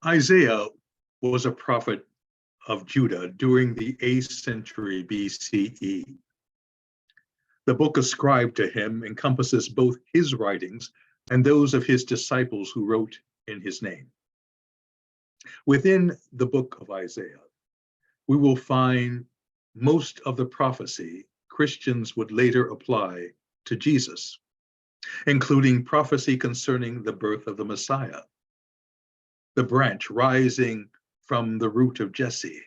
Isaiah was a prophet of Judah during the 8th century BCE. The book ascribed to him encompasses both his writings and those of his disciples who wrote in his name. Within the book of Isaiah, we will find most of the prophecy Christians would later apply to Jesus, including prophecy concerning the birth of the Messiah, the branch rising from the root of Jesse,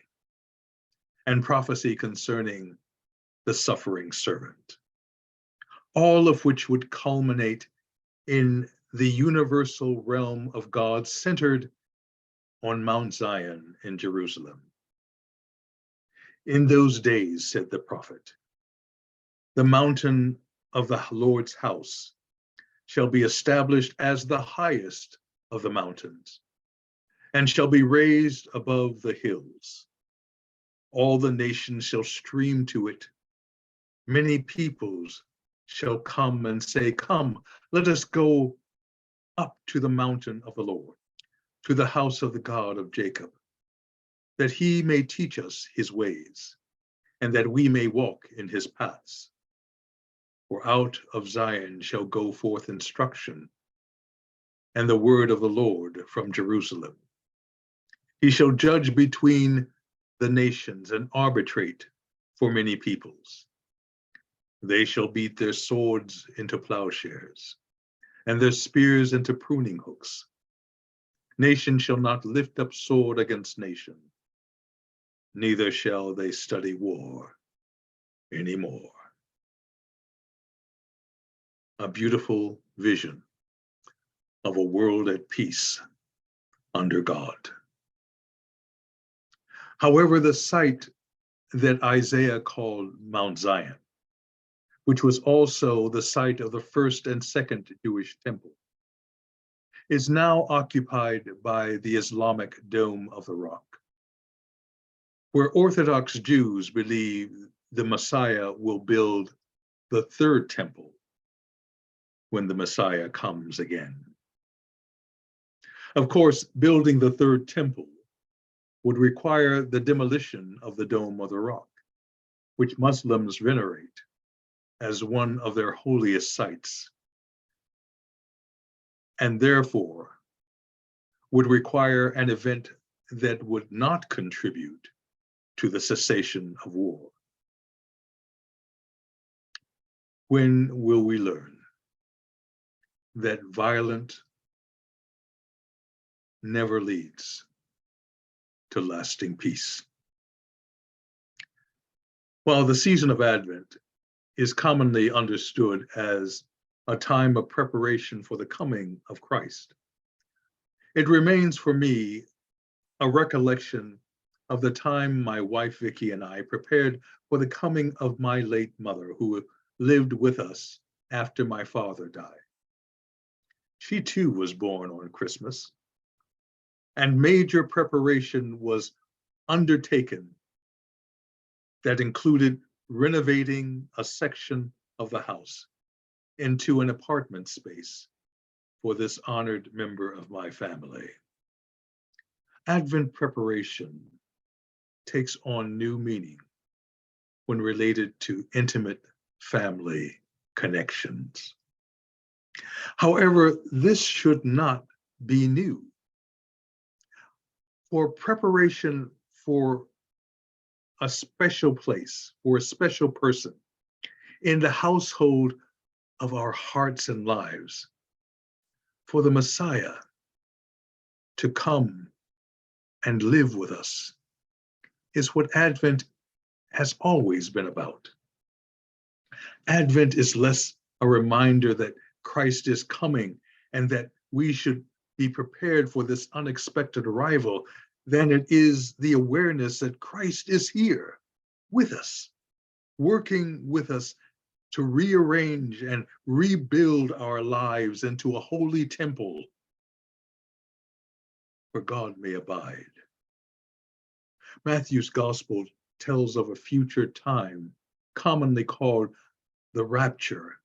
and prophecy concerning the suffering servant, all of which would culminate in the universal realm of God centered on Mount Zion in Jerusalem. In those days, said the prophet, the mountain of the Lord's house shall be established as the highest of the mountains, and shall be raised above the hills. All the nations shall stream to it. Many peoples shall come and say, come, let us go up to the mountain of the Lord, to the house of the God of Jacob, that he may teach us his ways, and that we may walk in his paths. For out of Zion shall go forth instruction, and the word of the Lord from Jerusalem. He shall judge between the nations and arbitrate for many peoples. They shall beat their swords into plowshares, and their spears into pruning hooks. Nation shall not lift up sword against nation, neither shall they study war anymore. A beautiful vision of a world at peace under God. However, the site that Isaiah called Mount Zion, which was also the site of the first and second Jewish temple, is now occupied by the Islamic Dome of the Rock, where Orthodox Jews believe the Messiah will build the third temple when the Messiah comes again. Of course, building the third temple would require the demolition of the Dome of the Rock, which Muslims venerate as one of their holiest sites, and therefore would require an event that would not contribute to the cessation of war. When will we learn that violence never leads to lasting peace? While the season of Advent is commonly understood as a time of preparation for the coming of Christ, it remains for me a recollection of the time my wife Vicky and I prepared for the coming of my late mother, who lived with us after my father died. She too was born on Christmas, and major preparation was undertaken that included renovating a section of the house into an apartment space for this honored member of my family. Advent preparation takes on new meaning when related to intimate family connections. However, this should not be new. For preparation for a special place, for a special person in the household of our hearts and lives, for the Messiah to come and live with us, is what Advent has always been about. Advent is less a reminder that Christ is coming and that we should be prepared for this unexpected arrival than it is the awareness that Christ is here with us, working with us to rearrange and rebuild our lives into a holy temple where God may abide. Matthew's gospel tells of a future time, commonly called the rapture,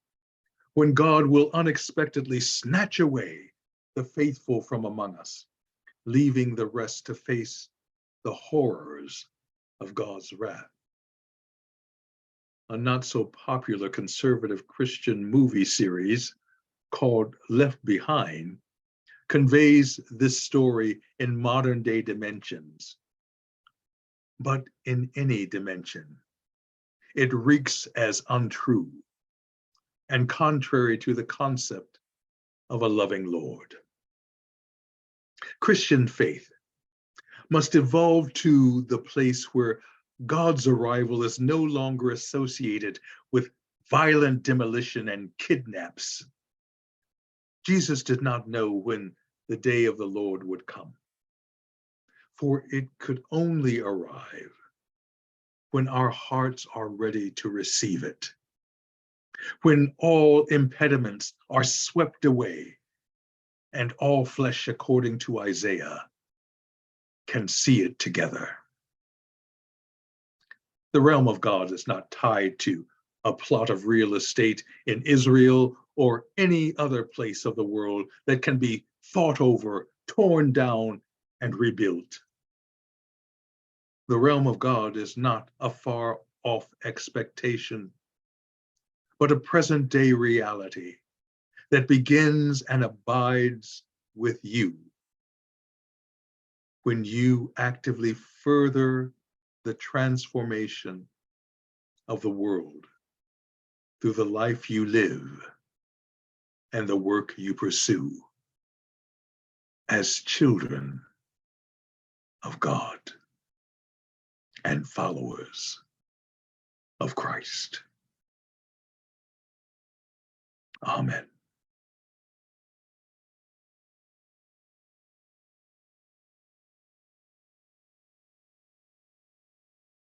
when God will unexpectedly snatch away the faithful from among us leaving the rest to face the horrors of God's wrath. A not so popular conservative Christian movie series called Left Behind conveys this story in modern day dimensions. But in any dimension, it reeks as untrue and contrary to the concept of a loving Lord. Christian faith must evolve to the place where God's arrival is no longer associated with violent demolition and kidnaps. Jesus did not know when the day of the Lord would come, for it could only arrive when our hearts are ready to receive it, when all impediments are swept away and all flesh, according to Isaiah, can see it together. The realm of God is not tied to a plot of real estate in Israel or any other place of the world that can be fought over, torn down, and rebuilt. The realm of God is not a far off expectation, but a present day reality that begins and abides with you when you actively further the transformation of the world through the life you live and the work you pursue as children of God and followers of Christ. Amen.